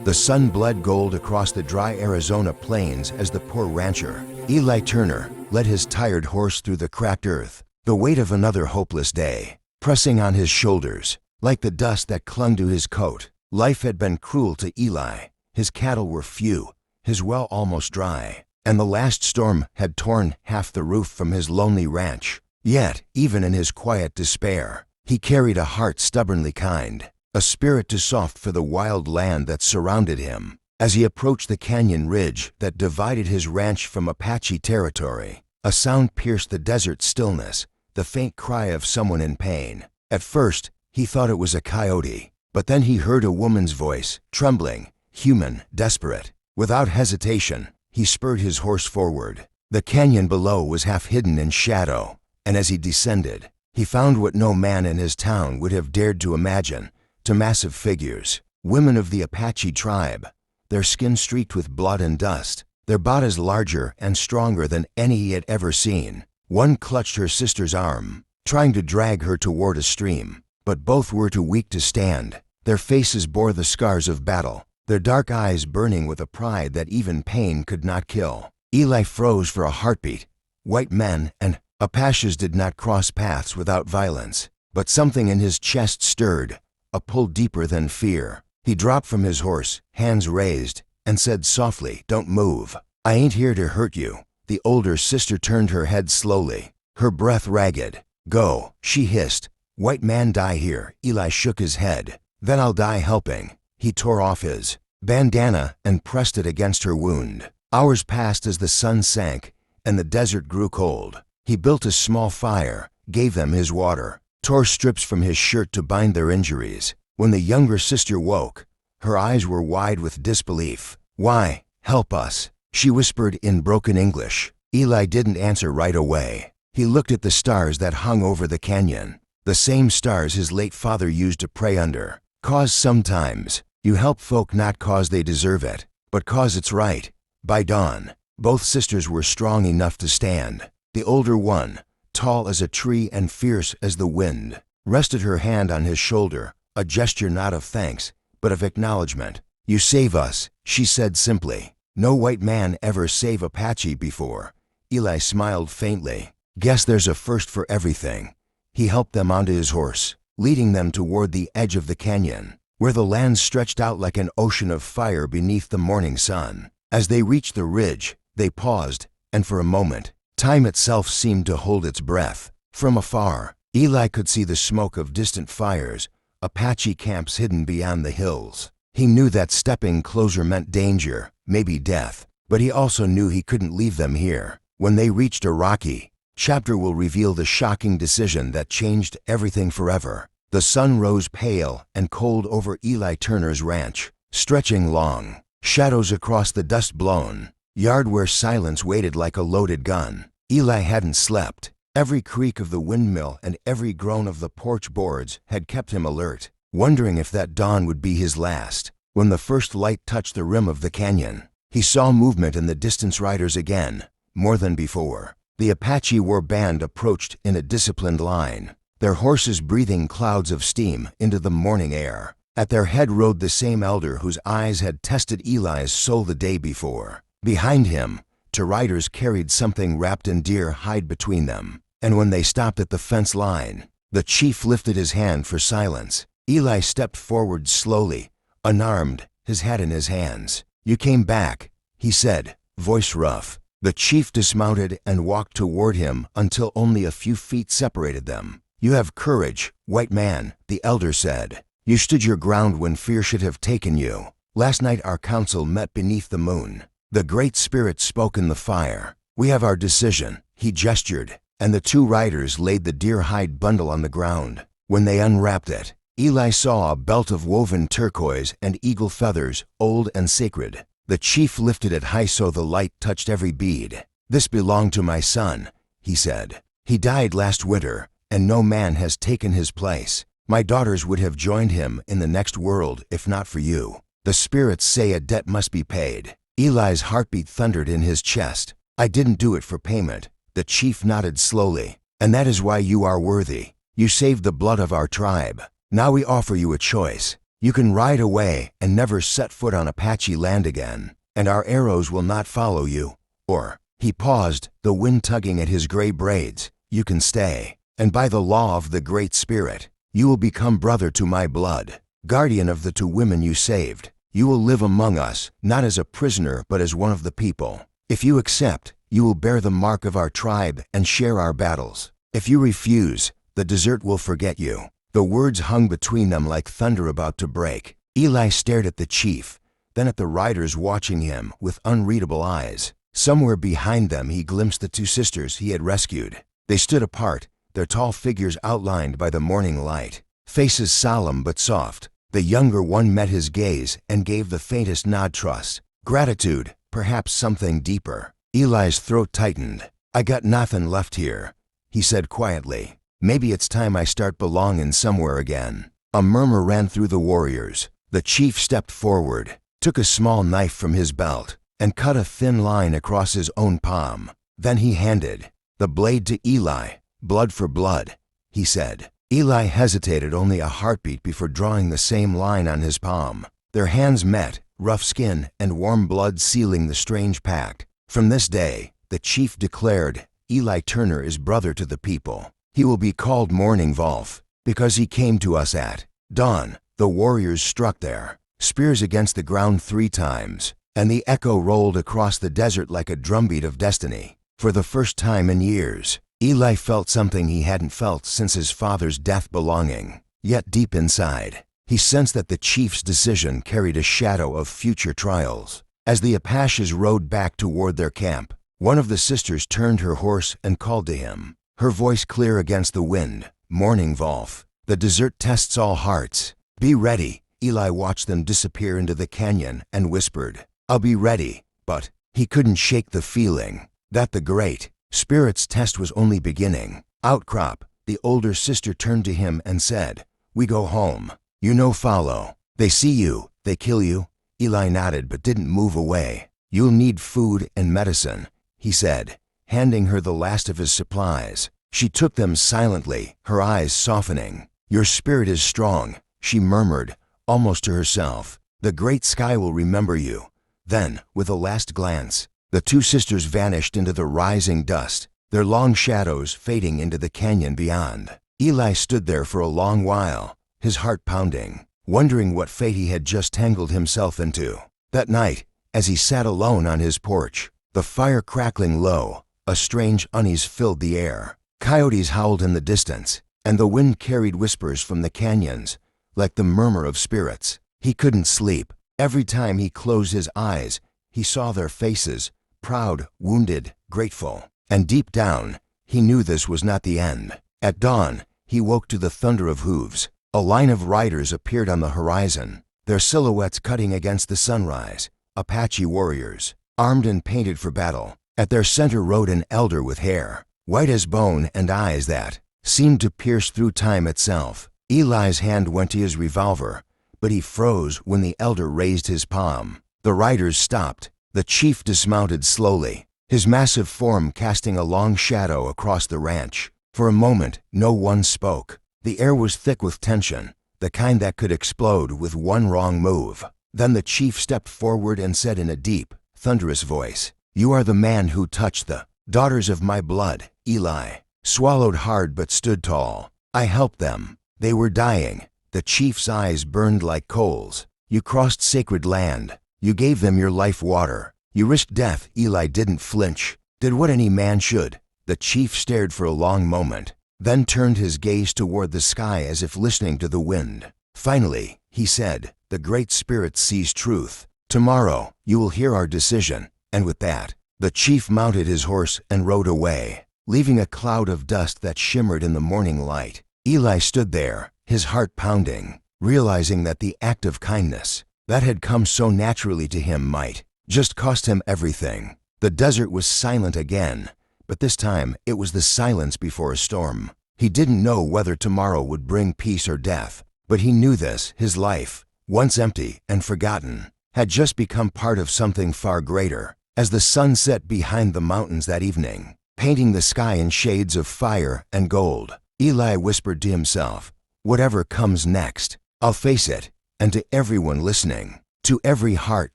The sun bled gold across the dry Arizona plains as the poor rancher, Eli Turner, led his tired horse through the cracked earth, the weight of another hopeless day pressing on his shoulders. Like the dust that clung to his coat, life had been cruel to Eli. His cattle were few, his well almost dry, and the last storm had torn half the roof from his lonely ranch. Yet, even in his quiet despair, he carried a heart stubbornly kind, a spirit too soft for the wild land that surrounded him. As he approached the canyon ridge that divided his ranch from Apache territory, a sound pierced the desert stillness, the faint cry of someone in pain. At first, he thought it was a coyote, but then he heard a woman's voice, trembling, human, desperate. Without hesitation, he spurred his horse forward. The canyon below was half hidden in shadow, and as he descended, he found what no man in his town would have dared to imagine: two massive figures, women of the Apache tribe, their skin streaked with blood and dust, their bodies larger and stronger than any he had ever seen. One clutched her sister's arm, trying to drag her toward a stream, but both were too weak to stand. Their faces bore the scars of battle, their dark eyes burning with a pride that even pain could not kill. Eli froze for a heartbeat. White men and Apaches did not cross paths without violence, but something in his chest stirred, a pull deeper than fear. He dropped from his horse, hands raised, and said softly, "Don't move. I ain't here to hurt you." The older sister turned her head slowly, her breath ragged. "Go," she hissed. "White man die here." Eli shook his head. "Then I'll die helping." He tore off his bandana and pressed it against her wound. Hours passed as the sun sank and the desert grew cold. He built a small fire, gave them his water, tore strips from his shirt to bind their injuries. When the younger sister woke, her eyes were wide with disbelief. "Why, help us," she whispered in broken English. Eli didn't answer right away. He looked at the stars that hung over the canyon, the same stars his late father used to pray under. "'Cause sometimes you help folk not 'cause they deserve it, but 'cause it's right." By dawn, both sisters were strong enough to stand. The older one, tall as a tree and fierce as the wind, rested her hand on his shoulder, a gesture not of thanks, but of acknowledgement. "You save us," she said simply. "No white man ever save Apache before." Eli smiled faintly. "Guess there's a first for everything." He helped them onto his horse, leading them toward the edge of the canyon, where the land stretched out like an ocean of fire beneath the morning sun. As they reached the ridge, they paused, and for a moment, time itself seemed to hold its breath. From afar, Eli could see the smoke of distant fires, Apache camps hidden beyond the hills. He knew that stepping closer meant danger, maybe death, but he also knew he couldn't leave them here. When they reached a rocky chapter will reveal the shocking decision that changed everything forever. The sun rose pale and cold over Eli Turner's ranch, stretching long shadows across the dust-blown yard where silence waited like a loaded gun. Eli hadn't slept. Every creak of the windmill and every groan of the porch boards had kept him alert, wondering if that dawn would be his last. When the first light touched the rim of the canyon, he saw movement in the distance riders again, more than before. The Apache war band approached in a disciplined line, their horses breathing clouds of steam into the morning air. At their head rode the same elder whose eyes had tested Eli's soul the day before. Behind him, two riders carried something wrapped in deer hide between them, and when they stopped at the fence line, the chief lifted his hand for silence. Eli stepped forward slowly, unarmed, his hat in his hands. "You came back," he said, voice rough. The chief dismounted and walked toward him until only a few feet separated them. "You have courage, white man," the elder said. "You stood your ground when fear should have taken you. Last night our council met beneath the moon. The Great Spirit spoke in the fire. We have our decision." He gestured, and the two riders laid the deer hide bundle on the ground. When they unwrapped it, Eli saw a belt of woven turquoise and eagle feathers, old and sacred. The chief lifted it high so the light touched every bead. "This belonged to my son," he said. "He died last winter, and no man has taken his place. My daughters would have joined him in the next world if not for you. The spirits say a debt must be paid." Eli's heartbeat thundered in his chest. "I didn't do it for payment." The chief nodded slowly. "And that is why you are worthy. You saved the blood of our tribe. Now we offer you a choice. You can ride away and never set foot on Apache land again, and our arrows will not follow you. Or, he paused, the wind tugging at his gray braids, you can stay, and by the law of the Great Spirit, you will become brother to my blood, guardian of the 2 women you saved. You will live among us, not as a prisoner but as one of the people. If you accept, you will bear the mark of our tribe and share our battles. If you refuse, the desert will forget you. The words hung between them like thunder about to break. Eli stared at the chief, then at the riders watching him with unreadable eyes. Somewhere behind them he glimpsed the 2 sisters he had rescued. They stood apart, their tall figures outlined by the morning light, faces solemn but soft. The younger one met his gaze and gave the faintest nod. Trust, gratitude, perhaps something deeper. Eli's throat tightened. I got nothing left here, he said quietly. Maybe it's time I start belonging somewhere again. A murmur ran through the warriors. The chief stepped forward, took a small knife from his belt, and cut a thin line across his own palm. Then he handed the blade to Eli. Blood for blood, he said. Eli hesitated only a heartbeat before drawing the same line on his palm. Their hands met, rough skin and warm blood sealing the strange pact. From this day, the chief declared, Eli Turner is brother to the people. He will be called Morning Wolf, because he came to us at dawn. The warriors struck their spears against the ground 3 times, and the echo rolled across the desert like a drumbeat of destiny. For the first time in years, Eli felt something he hadn't felt since his father's death, belonging. Yet deep inside, he sensed that the chief's decision carried a shadow of future trials. As the Apaches rode back toward their camp, one of the sisters turned her horse and called to him, her voice clear against the wind, Morning Wolf, the desert tests all hearts. Be ready. Eli watched them disappear into the canyon and whispered, I'll be ready. But he couldn't shake the feeling that the Great Spirit's test was only beginning. Outcrop, the older sister turned to him and said, we go home. You no follow. They see you, they kill you. Eli nodded but didn't move away. You'll need food and medicine, he said, handing her the last of his supplies. She took them silently, her eyes softening. Your spirit is strong, she murmured, almost to herself. The great sky will remember you. Then, with a last glance, the 2 sisters vanished into the rising dust, their long shadows fading into the canyon beyond. Eli stood there for a long while, his heart pounding, wondering what fate he had just tangled himself into. That night, as he sat alone on his porch, the fire crackling low, a strange unease filled the air. Coyotes howled in the distance, and the wind carried whispers from the canyons, like the murmur of spirits. He couldn't sleep. Every time he closed his eyes, he saw their faces, proud, wounded, grateful. And deep down, he knew this was not the end. At dawn, he woke to the thunder of hooves. A line of riders appeared on the horizon, their silhouettes cutting against the sunrise. Apache warriors, armed and painted for battle. At their center rode an elder with hair, white as bone, and eyes that seemed to pierce through time itself. Eli's hand went to his revolver, but he froze when the elder raised his palm. The riders stopped. The chief dismounted slowly, his massive form casting a long shadow across the ranch. For a moment, no one spoke. The air was thick with tension, the kind that could explode with one wrong move. Then the chief stepped forward and said in a deep, thunderous voice, You are the man who touched the daughters of my blood. Eli swallowed hard but stood tall. I helped them. They were dying. The chief's eyes burned like coals. You crossed sacred land. You gave them your life water. You risked death. Eli didn't flinch. Did what any man should. The chief stared for a long moment, then turned his gaze toward the sky as if listening to the wind. Finally, he said, The Great Spirit sees truth. Tomorrow, you will hear our decision. And with that, the chief mounted his horse and rode away, leaving a cloud of dust that shimmered in the morning light. Eli stood there, his heart pounding, realizing that the act of kindness that had come so naturally to him might just cost him everything. The desert was silent again, but this time it was the silence before a storm. He didn't know whether tomorrow would bring peace or death, but he knew this: his life, once empty and forgotten, had just become part of something far greater. As the sun set behind the mountains that evening, painting the sky in shades of fire and gold, Eli whispered to himself, Whatever comes next, I'll face it. And to everyone listening, to every heart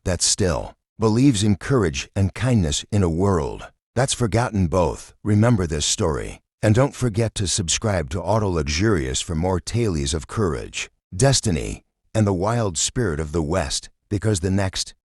that's still believes in courage and kindness in a world that's forgotten both, remember this story. And don't forget to subscribe to Auto Luxurious for more tales of courage, destiny, and the wild spirit of the West, because the next